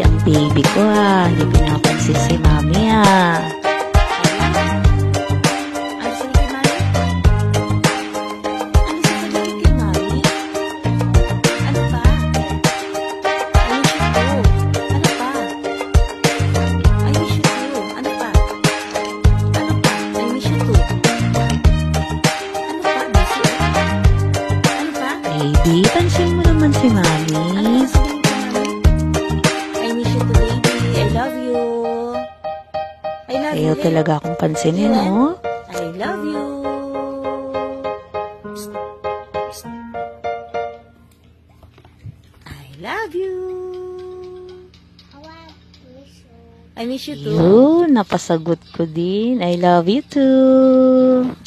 kasi ang baby ko hindi pinapansin si mami Baby, pansin mo naman si mami. I miss you too, baby. I love you. I love you. Ayaw talaga akong pansinin, no? I love you. I love you. I miss you too. Yun, napasagot ko din. I love you too.